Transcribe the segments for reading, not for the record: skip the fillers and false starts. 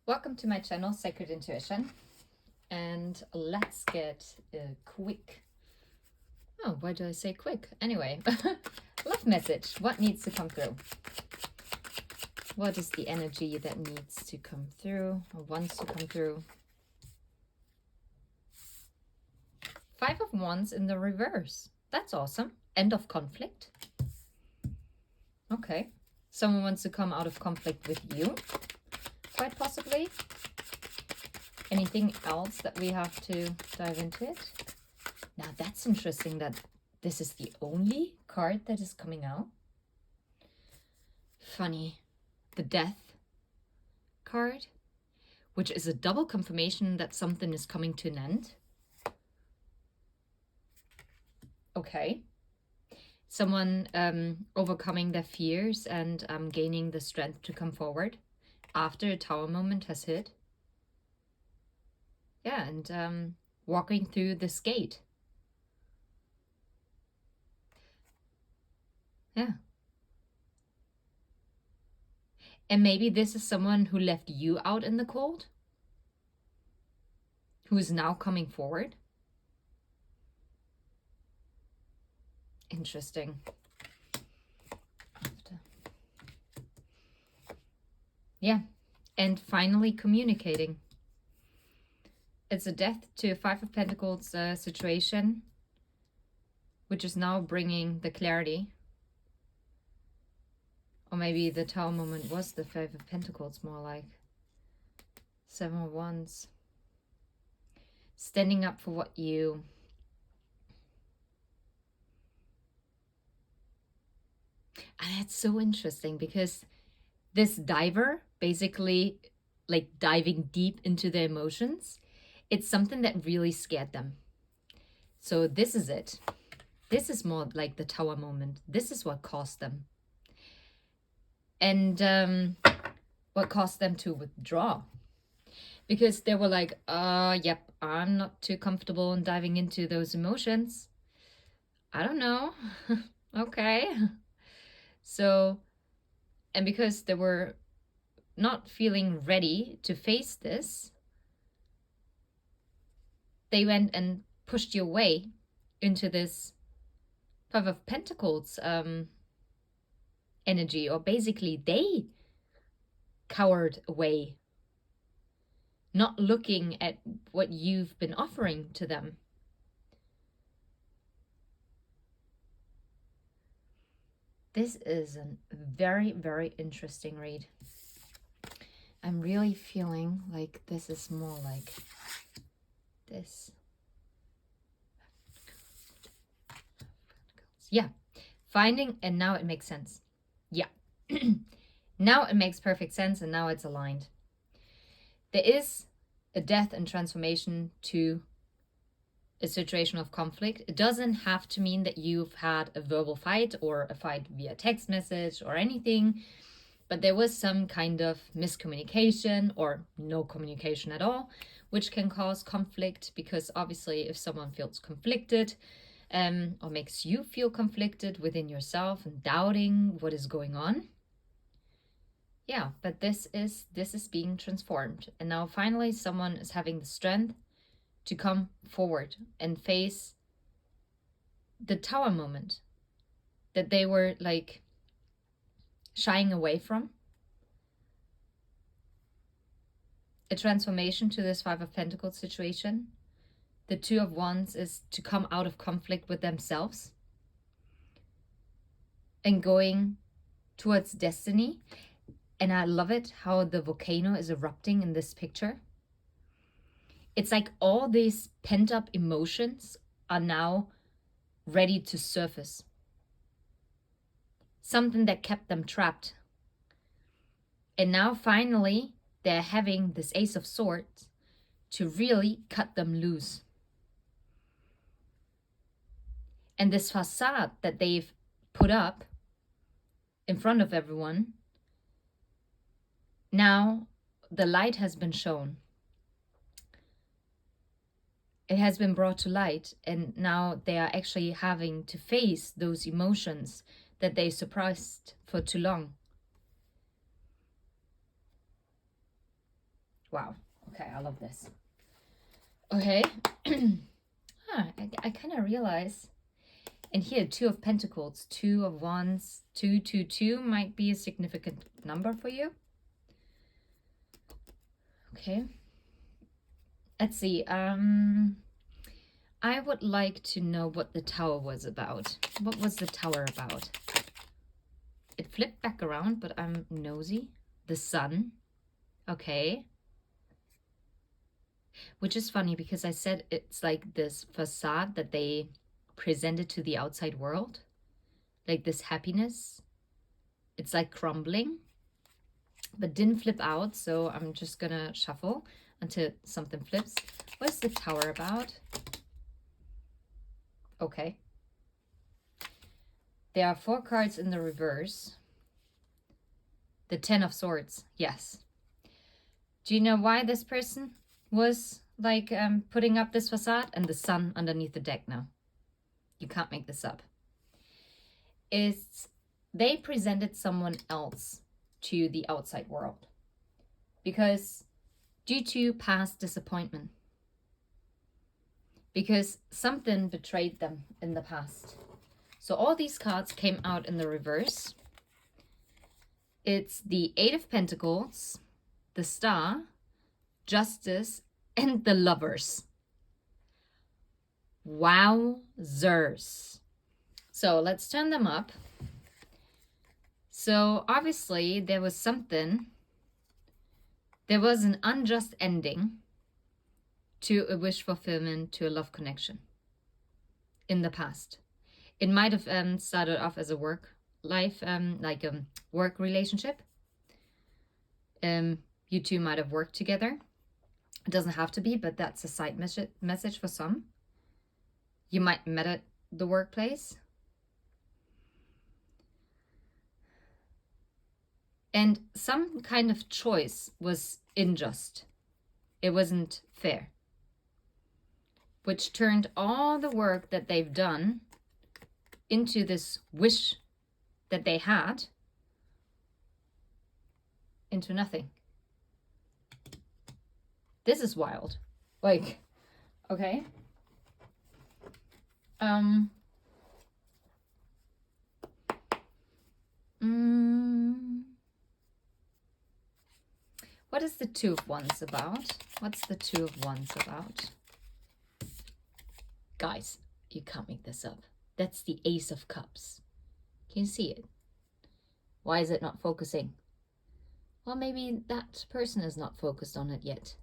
Welcome to my channel, Sacred Intuition, and let's get a quick, why do I say quick? Anyway, love message. What needs to come through? What is the energy that needs to come through or wants to come through? Five of Wands in the reverse. That's awesome. End of conflict. Okay. Someone wants to come out of conflict with you, quite possibly. Anything else that we have to dive into it? Now that's interesting that this is the only card that is coming out. Funny. The Death card, which is a double confirmation that something is coming to an end. Okay. Someone overcoming their fears and gaining the strength to come forward after a tower moment has hit. Yeah, and walking through this gate. Yeah. And maybe this is someone who left you out in the cold, who is now coming forward. Interesting. Yeah, and finally communicating. It's a death to a Five of Pentacles situation, which is now bringing the clarity. Or maybe the Tower moment was the Five of Pentacles, more like. Seven of Wands. Standing up for what you... And that's so interesting because this diver, basically like diving deep into their emotions, it's something that really scared them. So this is it. This is more like the Tower moment. This is what caused them. And what caused them to withdraw. Because they were like, yep, I'm not too comfortable in diving into those emotions. I don't know. Okay. So, and because they were not feeling ready to face this, they went and pushed you away into this Five of Pentacles energy, or basically they cowered away, not looking at what you've been offering to them. This is a very, very interesting read. I'm really feeling like this is more like this. Yeah, finding, and now it makes sense. Yeah, now it makes perfect sense, and now it's aligned. There is a death and transformation to a situation of conflict. It doesn't have to mean that you've had a verbal fight or a fight via text message or anything, but there was some kind of miscommunication or no communication at all, which can cause conflict, because obviously if someone feels conflicted or makes you feel conflicted within yourself and doubting what is going on, yeah, but this is being transformed. And now finally someone is having the strength to come forward and face the Tower moment that they were like shying away from. A transformation to this Five of Pentacles situation. The Two of Wands is to come out of conflict with themselves and going towards destiny. And I love it how the volcano is erupting in this picture. It's like all these pent-up emotions are now ready to surface. Something that kept them trapped. And now finally, they're having this Ace of Swords to really cut them loose. And this facade that they've put up in front of everyone, now the light has been shown. It has been brought to light, and now they are actually having to face those emotions that they suppressed for too long. Wow. Okay, I love this. Okay. I kind of realize. And here, 2 of Pentacles, 2 of Wands, 2, 2, 2 might be a significant number for you. Okay. Let's see. I would like to know what the Tower was about. What was the Tower about? It flipped back around, but I'm nosy. The Sun. Okay. Which is funny because I said it's like this facade that they presented to the outside world. Like this happiness. It's like crumbling. But didn't flip out, so I'm just gonna shuffle until something flips. What's the Tower about? Okay. There are 4 cards in the reverse. The 10 of Swords, yes. Do you know why this person was like putting up this facade? And the Sun underneath the deck now. You can't make this up. They presented someone else to the outside world. Because due to past disappointment. Because something betrayed them in the past. So all these cards came out in the reverse. It's the 8 of Pentacles, the Star, Justice, and the Lovers. Wowzers. So let's turn them up. So obviously there was something. There was an unjust ending to a wish fulfillment, to a love connection in the past. It might have started off as a work life, like a work relationship. You two might have worked together. It doesn't have to be, but that's a side message for some. You might met at the workplace. And some kind of choice was unjust. It wasn't fair. Which turned all the work that they've done into this wish that they had into nothing. This is wild. Like, okay. What is the 2 of Wands about? What's the 2 of Wands about? Guys, you can't make this up. That's the Ace of Cups. Can you see it? Why is it not focusing? Well, maybe that person is not focused on it yet.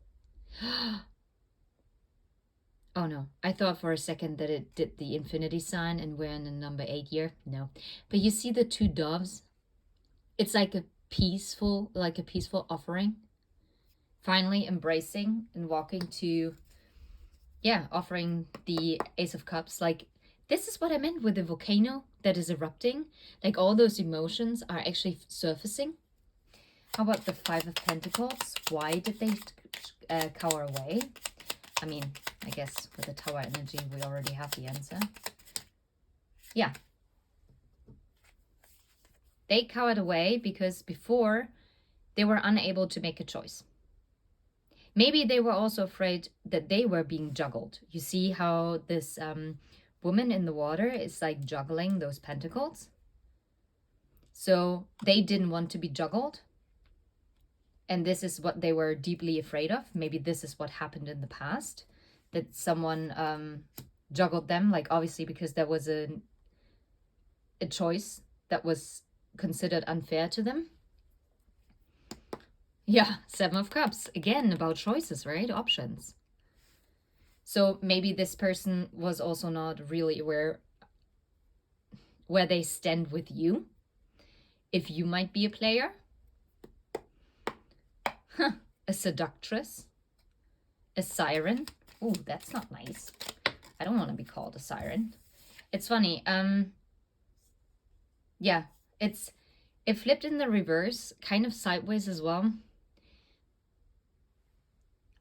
Oh no, I thought for a second that it did the infinity sign and we're in the number 8 year. No. But you see the 2 doves? It's like a peaceful offering. Finally embracing and walking to, offering the Ace of Cups. Like, this is what I meant with the volcano that is erupting. Like, all those emotions are actually surfacing. How about the 5 of Pentacles? Why did they cower away? I mean, I guess with the Tower energy, we already have the answer. Yeah. They cowered away because before they were unable to make a choice. Maybe they were also afraid that they were being juggled. You see how this woman in the water is like juggling those pentacles? So they didn't want to be juggled. And this is what they were deeply afraid of. Maybe this is what happened in the past. That someone juggled them. Like, obviously, because there was a choice that was considered unfair to them. Yeah, 7 of Cups. Again, about choices, right? Options. So maybe this person was also not really aware where they stand with you. If you might be a player. A seductress. A siren. Oh, that's not nice. I don't want to be called a siren. It's funny. Yeah, it flipped in the reverse, kind of sideways as well.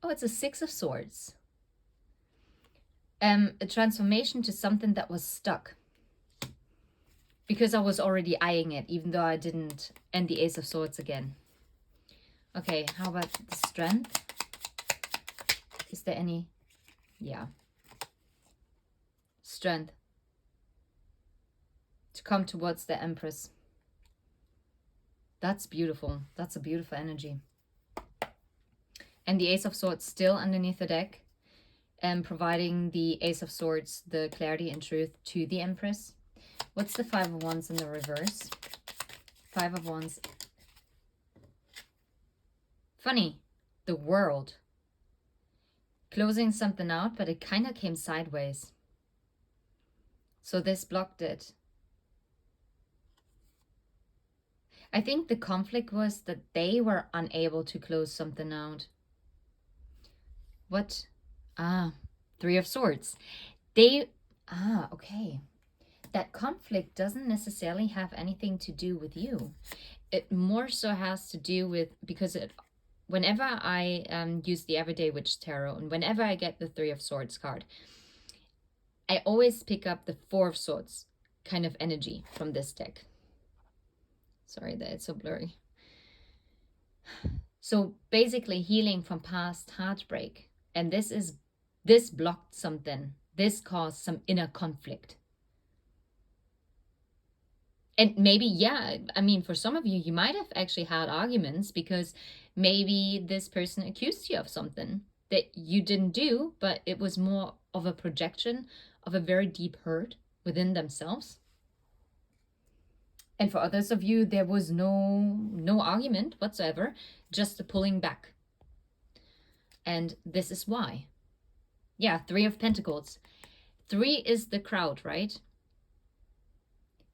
Oh, it's a 6 of Swords. A transformation to something that was stuck. Because I was already eyeing it, even though I didn't. And the Ace of Swords again. Okay, how about the Strength? Is there any? Yeah. Strength to come towards the Empress. That's beautiful. That's a beautiful energy. And the Ace of Swords still underneath the deck, and providing the Ace of Swords the clarity and truth to the Empress. What's the Five of Wands in the reverse? Five of Wands. Funny. The World. Closing something out, but it kind of came sideways. So this blocked it. I think the conflict was that they were unable to close something out. What? Three of Swords. Okay. That conflict doesn't necessarily have anything to do with you. It more so has to do with, because whenever I use the Everyday Witch Tarot, and whenever I get the Three of Swords card, I always pick up the Four of Swords kind of energy from this deck. Sorry that it's so blurry. So basically healing from past heartbreak. And this blocked something. This caused some inner conflict. And maybe, yeah, I mean, for some of you, you might have actually had arguments because maybe this person accused you of something that you didn't do, but it was more of a projection of a very deep hurt within themselves. And for others of you, there was no argument whatsoever, just a pulling back. And this is why. Yeah, Three of Pentacles. 3 is the crowd, right?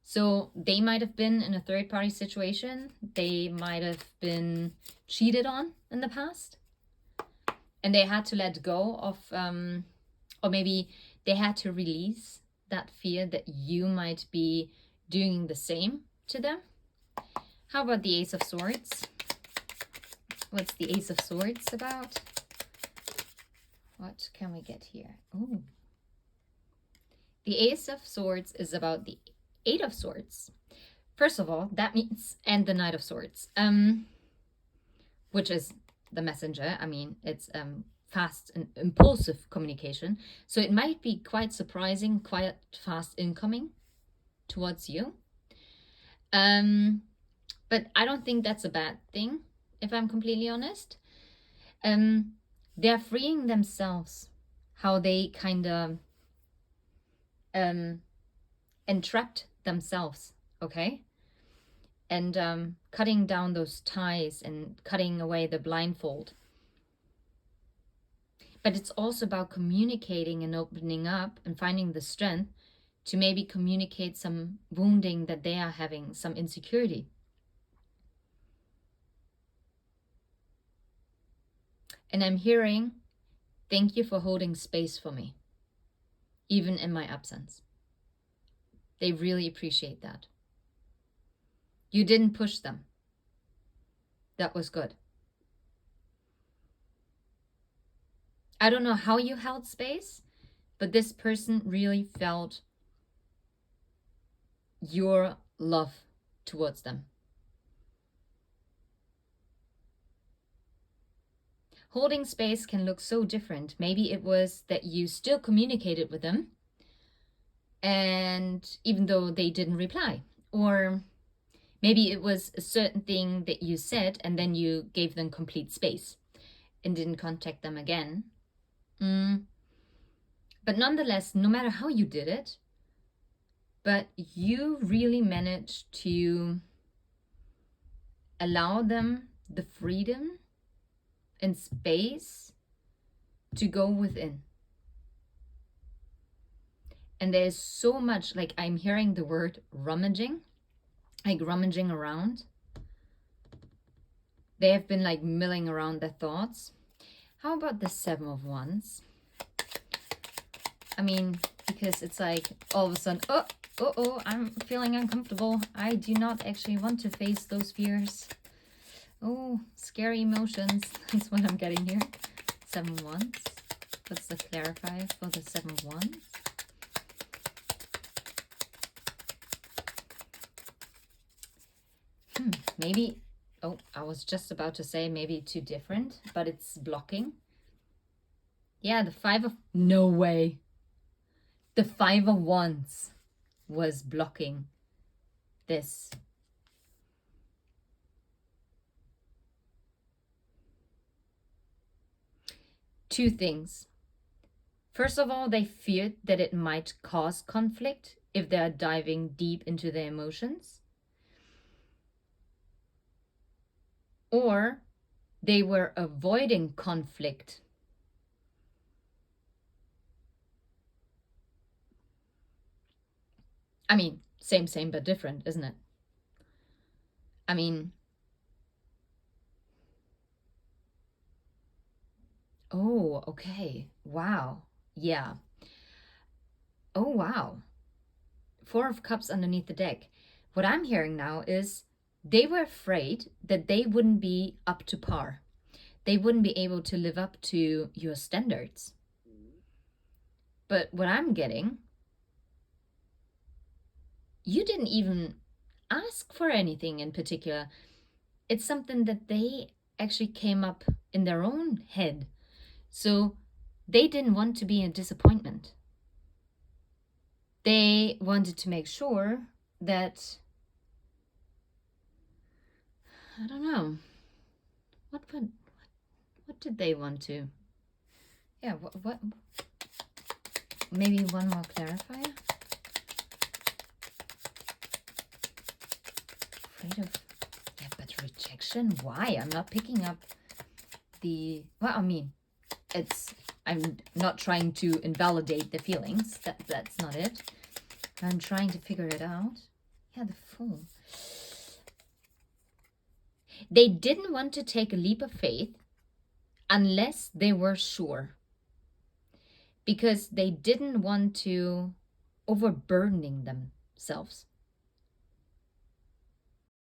So they might have been in a third-party situation. They might have been cheated on in the past. And they had to let go of, or maybe they had to release that fear that you might be doing the same to them. How about the Ace of Swords? What's the Ace of Swords about? What can we get here? Oh. The Ace of Swords is about the Eight of Swords. First of all, that means, and the Knight of Swords, which is the messenger. I mean, it's fast and impulsive communication. So it might be quite surprising, quite fast incoming towards you. But I don't think that's a bad thing, if I'm completely honest. They're freeing themselves, how they kind of entrapped themselves, okay? And cutting down those ties and cutting away the blindfold. But it's also about communicating and opening up and finding the strength to maybe communicate some wounding that they are having, some insecurity. And I'm hearing, thank you for holding space for me, even in my absence. They really appreciate that. You didn't push them. That was good. I don't know how you held space, but this person really felt your love towards them. Holding space can look so different. Maybe it was that you still communicated with them, and even though they didn't reply, or maybe it was a certain thing that you said and then you gave them complete space and didn't contact them again. But nonetheless, no matter how you did it, but you really managed to allow them the freedom and space to go within. And there's so much, like I'm hearing the word rummaging, like rummaging around. They have been like milling around their thoughts. How about the Seven of Wands? I mean, because it's like all of a sudden, oh, I'm feeling uncomfortable. I do not actually want to face those fears. Oh, scary emotions. That's what I'm getting here. Seven of Wands. What's the clarifier for the Seven of Wands? Maybe, oh, I was just about to say maybe too different, but it's blocking. Yeah, the five of... No way. The Five of Wands was blocking this. Two things. First of all, they feared that it might cause conflict if they are diving deep into their emotions. Or they were avoiding conflict. I mean, same, but different, isn't it? I mean, oh, okay. Wow. Yeah. Oh, wow. Four of Cups underneath the deck. What I'm hearing now is they were afraid that they wouldn't be up to par. They wouldn't be able to live up to your standards. But what I'm getting, you didn't even ask for anything in particular. It's something that they actually came up in their own head. So they didn't want to be a disappointment. They wanted to make sure that, I don't know, what did they want to? Yeah, what maybe one more clarifier? Afraid of, yeah, but rejection? Why? I'm not picking up the, well, I mean, I'm not trying to invalidate the feelings. That's not it. I'm trying to figure it out. Yeah, the Fool. They didn't want to take a leap of faith unless they were sure. Because they didn't want to overburdening themselves.